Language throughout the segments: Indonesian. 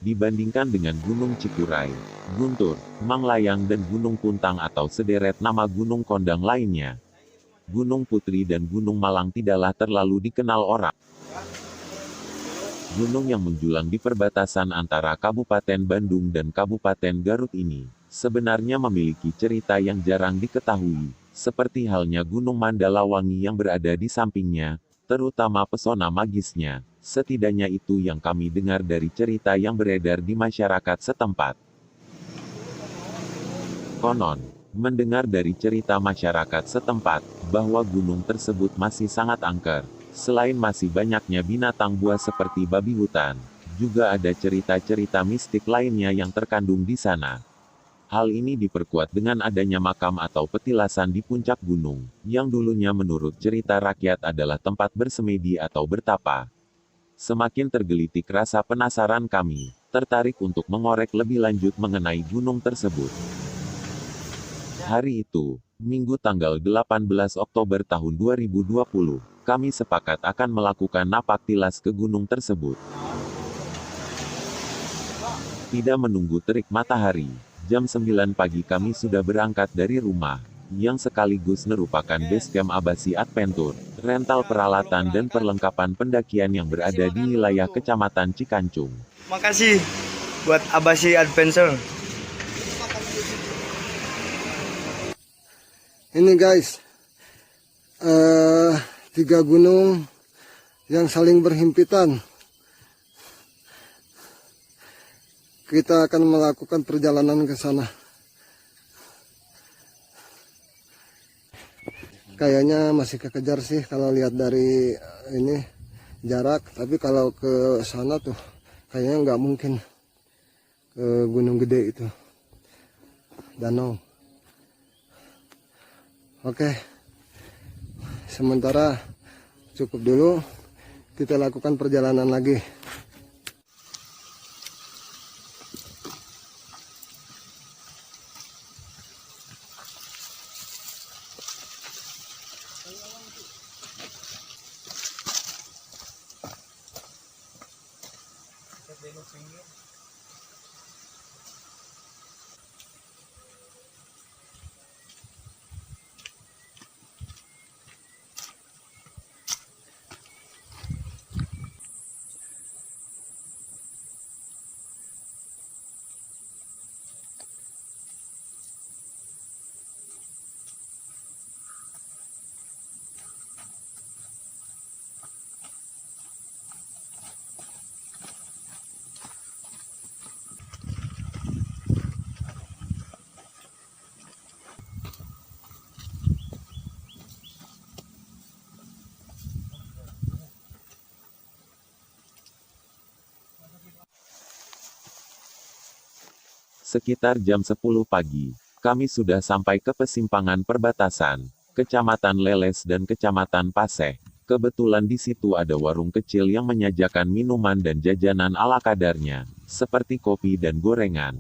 Dibandingkan dengan Gunung Cikuray, Guntur, Manglayang dan Gunung Puntang atau sederet nama gunung kondang lainnya, Gunung Putri dan Gunung Malang tidaklah terlalu dikenal orang. Gunung yang menjulang di perbatasan antara Kabupaten Bandung dan Kabupaten Garut ini, sebenarnya memiliki cerita yang jarang diketahui, seperti halnya Gunung Mandalawangi yang berada di sampingnya, terutama pesona magisnya. Setidaknya itu yang kami dengar dari cerita yang beredar di masyarakat setempat. Konon, mendengar dari cerita masyarakat setempat, bahwa gunung tersebut masih sangat angker. Selain masih banyaknya binatang buas seperti babi hutan, juga ada cerita-cerita mistik lainnya yang terkandung di sana. Hal ini diperkuat dengan adanya makam atau petilasan di puncak gunung, yang dulunya menurut cerita rakyat adalah tempat bersemedi atau bertapa. Semakin tergelitik rasa penasaran kami, tertarik untuk mengorek lebih lanjut mengenai gunung tersebut. Hari itu, Minggu tanggal 18 Oktober tahun 2020, kami sepakat akan melakukan napak tilas ke gunung tersebut. Tidak menunggu terik matahari, jam 9 pagi kami sudah berangkat dari rumah, yang sekaligus merupakan base camp Abasi Adventure, rental peralatan dan perlengkapan pendakian yang berada di wilayah Kecamatan Cikancung. Makasih buat Abasi Adventure. Ini guys, 3 gunung yang saling berhimpitan. Kita akan melakukan perjalanan ke sana. Kayaknya masih kekejar sih kalau lihat dari ini jarak, tapi kalau ke sana tuh kayaknya nggak mungkin, ke gunung gede itu, danau. Oke, sementara cukup dulu, kita lakukan perjalanan lagi. Sekitar jam 10 pagi, kami sudah sampai ke persimpangan perbatasan, Kecamatan Leles dan Kecamatan Paseh. Kebetulan di situ ada warung kecil yang menyajikan minuman dan jajanan ala kadarnya, seperti kopi dan gorengan.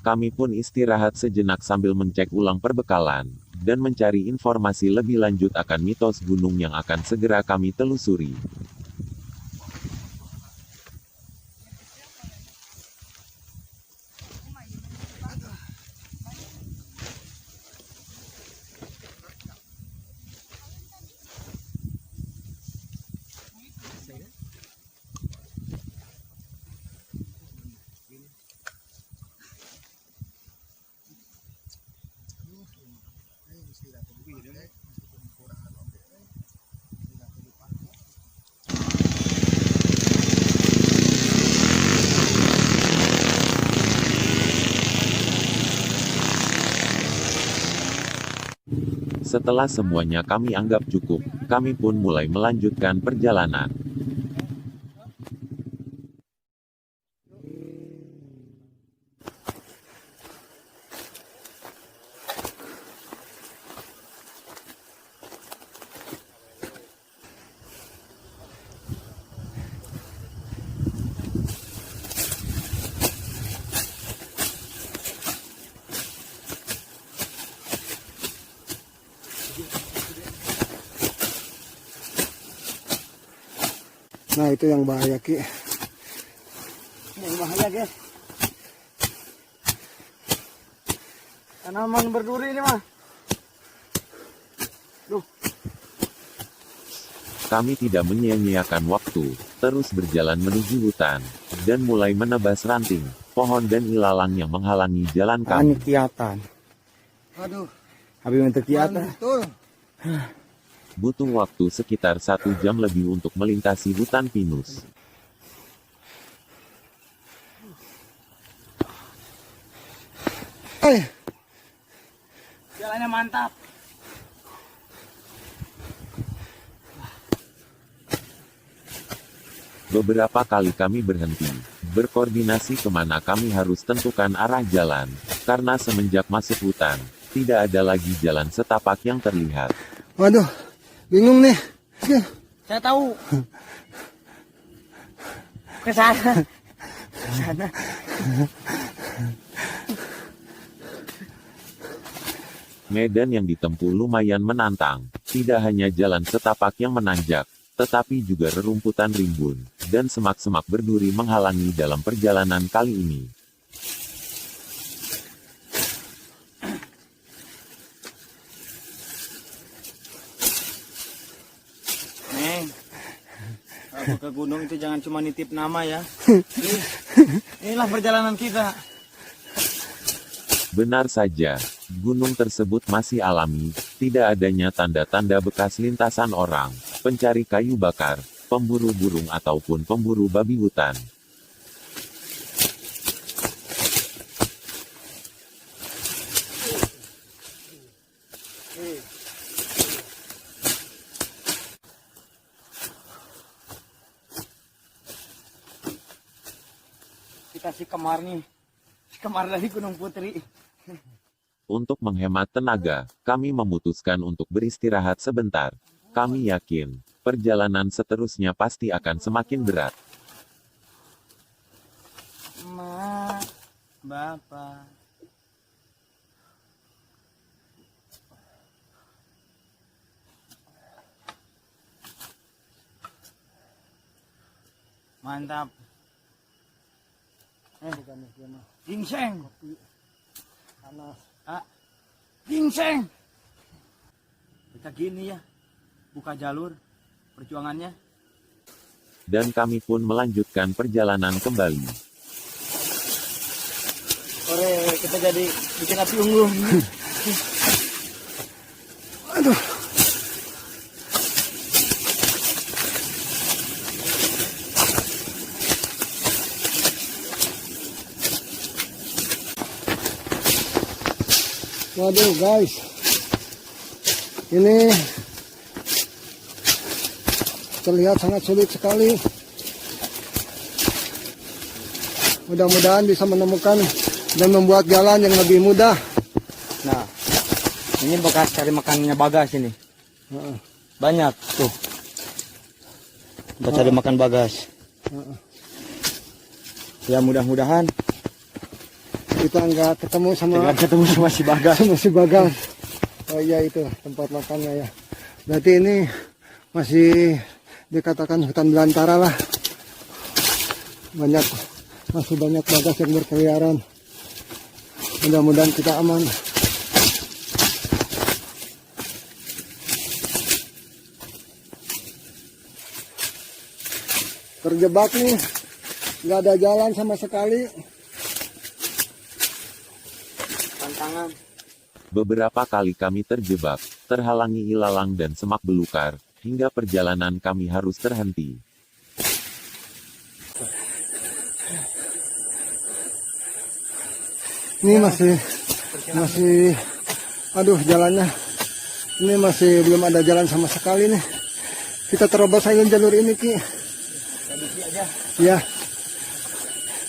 Kami pun istirahat sejenak sambil mencek ulang perbekalan, dan mencari informasi lebih lanjut akan mitos gunung yang akan segera kami telusuri. Setelah semuanya kami anggap cukup, kami pun mulai melanjutkan perjalanan. Nah itu yang bahaya Ki. Yang bahaya guys. Tanaman berduri ini mah. Duh. Kami tidak menyia-nyiakan waktu, terus berjalan menuju hutan, dan mulai menebas ranting, pohon dan ilalang yang menghalangi jalan kami. Ini kelihatan. Aduh, Habis untuk kelihatan. betul. Butuh waktu sekitar 1 jam lebih untuk melintasi hutan pinus. Hai, Jalannya mantap. Beberapa kali kami berhenti, berkoordinasi kemana kami harus tentukan arah jalan, karena semenjak masuk hutan, tidak ada lagi jalan setapak yang terlihat. waduh, bingung nih. Oke. Saya tahu. Ke sana. Ke sana. Medan yang ditempuh lumayan menantang, tidak hanya jalan setapak yang menanjak, tetapi juga rerumputan rimbun, dan semak-semak berduri menghalangi dalam perjalanan kali ini. Neng, kalau ke gunung itu jangan cuma nitip nama ya. Inilah perjalanan kita. Benar saja, gunung tersebut masih alami, tidak adanya tanda-tanda bekas lintasan orang, pencari kayu bakar, pemburu burung ataupun pemburu babi hutan. Kita si Kemar nih. Si Kemar dari Gunung Putri. Untuk menghemat tenaga, kami memutuskan untuk beristirahat sebentar. Kami yakin, perjalanan seterusnya pasti akan semakin berat. Ma, Bapak. Mantap. Gingseng. Panas. Ah, gingseng. Kita gini ya, buka jalur perjuangannya. Dan kami pun melanjutkan perjalanan kembali. Sore kita jadi bikin api unggun. Aduh, waduh guys, ini terlihat sangat sulit sekali. Mudah-mudahan bisa menemukan dan membuat jalan yang lebih mudah. Nah, ini bekas cari makannya Bagas ini. Heeh. Banyak tuh. Buat cari makan Bagas. Ya mudah-mudahan Kita nggak ketemu sama kita ketemu sama si Bagas. masih Bagas. Oh iya, itu tempat makannya ya. Berarti ini masih dikatakan hutan belantara lah. Masih banyak bagas yang berkeliaran. Mudah-mudahan kita aman. Terjebak nih, nggak ada jalan sama sekali. Tantangan. Beberapa kali kami terjebak, terhalangi ilalang dan semak belukar, hingga perjalanan kami harus terhenti. Ini masih, aduh jalannya. Ini masih belum ada jalan sama sekali nih. Kita terobos aja jalur ini Ki. Ya.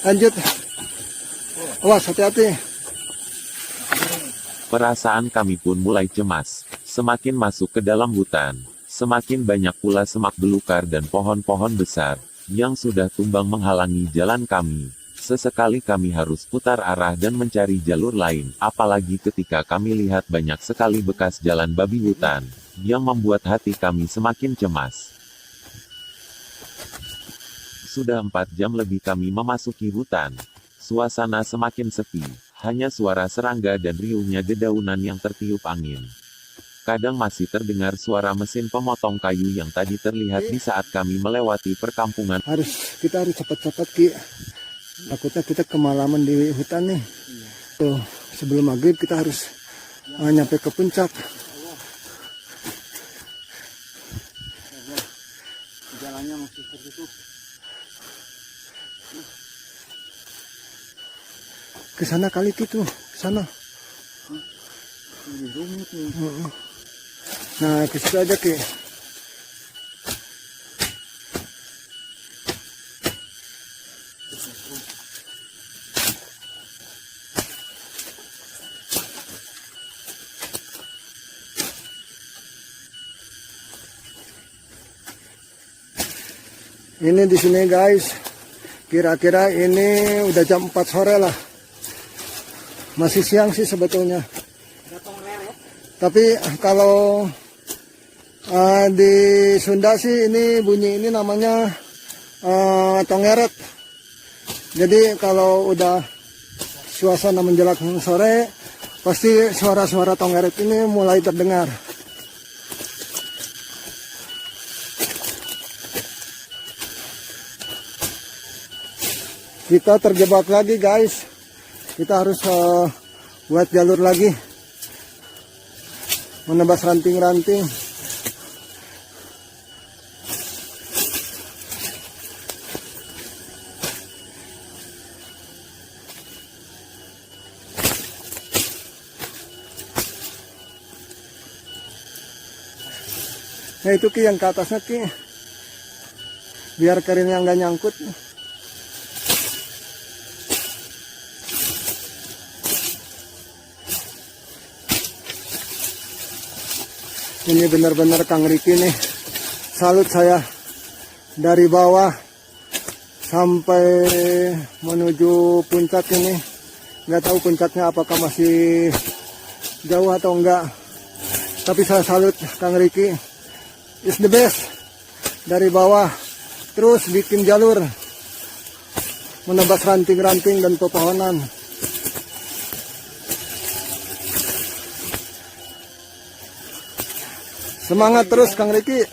Lanjut. Awas, hati-hati. Perasaan kami pun mulai cemas. Semakin masuk ke dalam hutan, semakin banyak pula semak belukar dan pohon-pohon besar, yang sudah tumbang menghalangi jalan kami. Sesekali kami harus putar arah dan mencari jalur lain, apalagi ketika kami lihat banyak sekali bekas jalan babi hutan, yang membuat hati kami semakin cemas. Sudah 4 jam lebih kami memasuki hutan. Suasana semakin sepi, hanya suara serangga dan riuhnya dedaunan yang tertiup angin. Kadang masih terdengar suara mesin pemotong kayu yang tadi terlihat di saat kami melewati perkampungan. Kita harus cepat-cepat Ki. Takutnya kita kemalaman di hutan nih. Tuh, sebelum maghrib kita harus nyampe ke puncak. Jalannya masih tertutup. Ke sana kali gitu, ke sana. Ini rumit nih. Nah, ke situ aja Ki. Ini di sini guys, kira-kira ini udah jam 4 sore lah. Masih siang sih sebetulnya. Tapi kalau di Sunda sih ini bunyi ini namanya tongeret. Jadi kalau udah suasana menjelang sore, pasti suara-suara tongeret ini mulai terdengar. Kita terjebak lagi guys. Kita harus buat jalur lagi. Menebas ranting-ranting. Nah itu Ki yang ke atasnya Ki. Biar karinnya nggak nyangkut. Ini benar-benar Kang Riki nih. Salut saya. Dari bawah sampai menuju puncak ini. Nggak tahu puncaknya apakah masih jauh atau enggak. Tapi saya salut Kang Riki. It's the best. Dari bawah terus bikin jalur. Menebas ranting-ranting dan pepohonan. Semangat terus Kang Riki.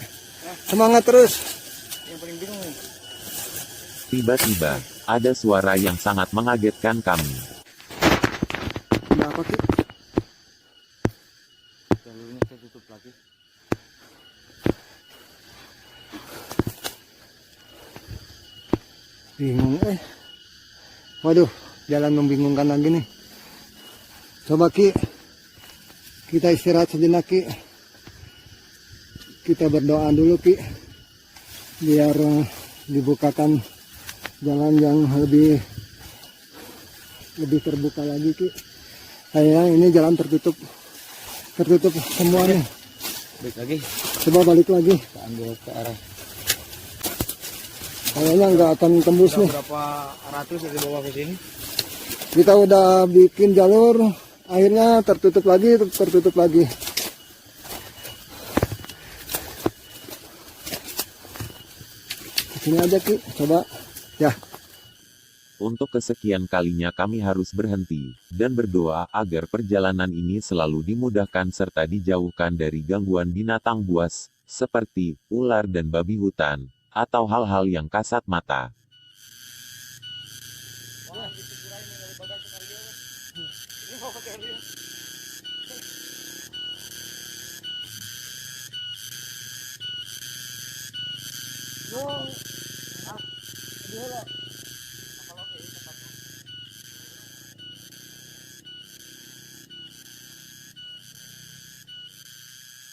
Semangat terus. Yang paling bingung nih. Tiba-tiba, ada suara yang sangat mengagetkan kami. Ada apa Ki? Jalurnya tertutup lagi. Bingung Waduh, jalan membingungkan lagi nih. Coba Ki, kita istirahat sejenak Ki. Kita berdoa dulu Ki, biar dibukakan jalan yang lebih terbuka lagi Ki. Kayaknya ini jalan tertutup semua nih. Balik lagi. Coba balik lagi. Kita ambil ke arah. Kayaknya nggak akan tembus nih. Berapa ratus dari bawah ke sini? Kita udah bikin jalur, akhirnya tertutup lagi. Sini aja Ki, coba. Ya. Untuk kesekian kalinya kami harus berhenti, dan berdoa agar perjalanan ini selalu dimudahkan serta dijauhkan dari gangguan binatang buas, seperti ular dan babi hutan, atau hal-hal yang kasat mata.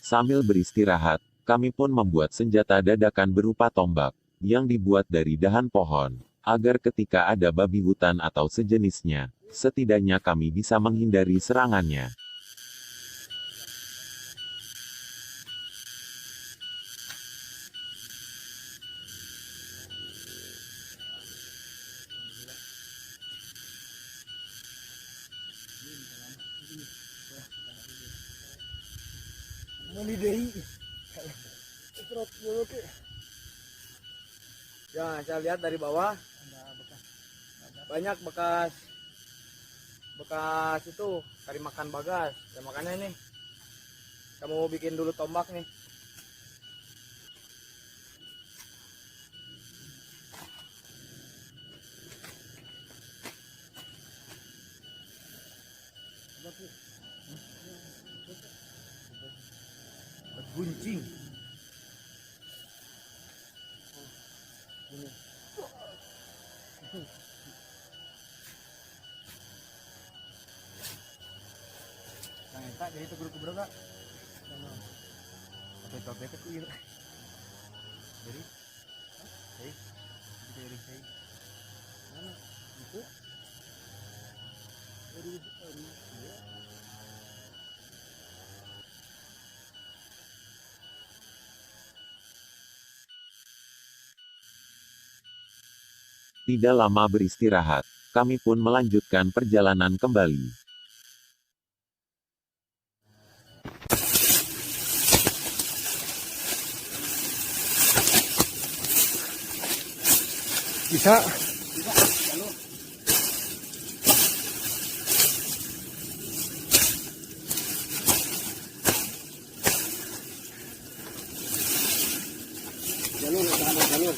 Sambil beristirahat, kami pun membuat senjata dadakan berupa tombak, yang dibuat dari dahan pohon, agar ketika ada babi hutan atau sejenisnya, setidaknya kami bisa menghindari serangannya. Ya, saya lihat dari bawah banyak bekas itu kari makan bagas. Ya makanya ini kamu bikin dulu tombak nih. Gunjing. Yang eta jadi itu guru kubro kak. Apa itu bebek ku ieu. Jadi, dari saya. Mana? Itu. Dari Tidak lama beristirahat, kami pun melanjutkan perjalanan kembali. Bisa. Jalur, jalur.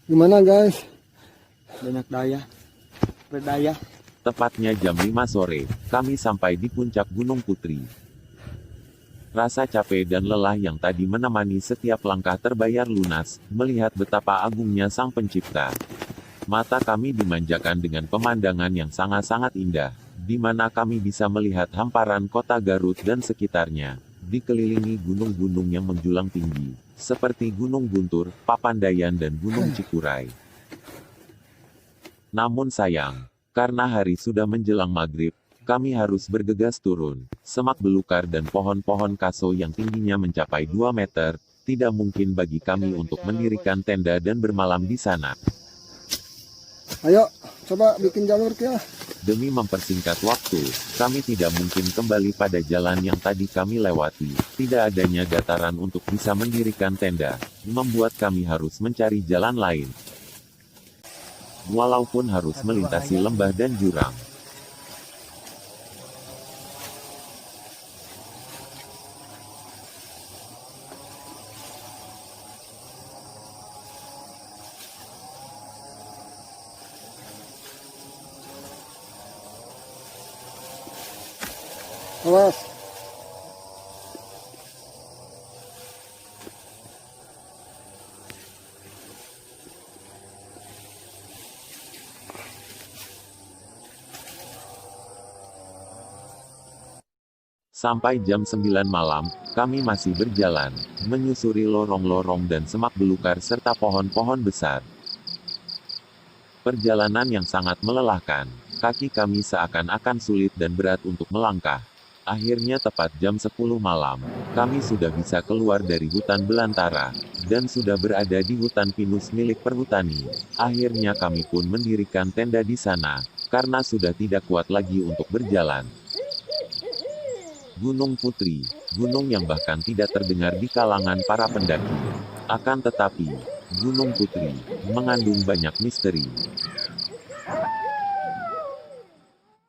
Gimana guys? banyak daya. Berdaya. Tepatnya jam 5 sore, kami sampai di puncak Gunung Putri. Rasa capek dan lelah yang tadi menemani setiap langkah terbayar lunas, melihat betapa agungnya Sang Pencipta. Mata kami dimanjakan dengan pemandangan yang sangat-sangat indah, di mana kami bisa melihat hamparan kota Garut dan sekitarnya, dikelilingi gunung-gunung yang menjulang tinggi, seperti Gunung Guntur, Papandayan dan Gunung Cikuray. Namun sayang, karena hari sudah menjelang maghrib, kami harus bergegas turun. Semak belukar dan pohon-pohon kaso yang tingginya mencapai 2 meter, tidak mungkin bagi kami untuk mendirikan tenda dan bermalam di sana. Ayo, coba bikin jalur ya. Demi mempersingkat waktu, kami tidak mungkin kembali pada jalan yang tadi kami lewati. Tidak adanya dataran untuk bisa mendirikan tenda, membuat kami harus mencari jalan lain. Walaupun harus melintasi lembah dan jurang. Awas. Sampai jam 9 malam, kami masih berjalan, menyusuri lorong-lorong dan semak belukar serta pohon-pohon besar. Perjalanan yang sangat melelahkan, kaki kami seakan-akan sulit dan berat untuk melangkah. Akhirnya tepat jam 10 malam, kami sudah bisa keluar dari hutan belantara, dan sudah berada di hutan pinus milik perhutani. Akhirnya kami pun mendirikan tenda di sana, karena sudah tidak kuat lagi untuk berjalan. Gunung Putri, gunung yang bahkan tidak terdengar di kalangan para pendaki. Akan tetapi, Gunung Putri mengandung banyak misteri.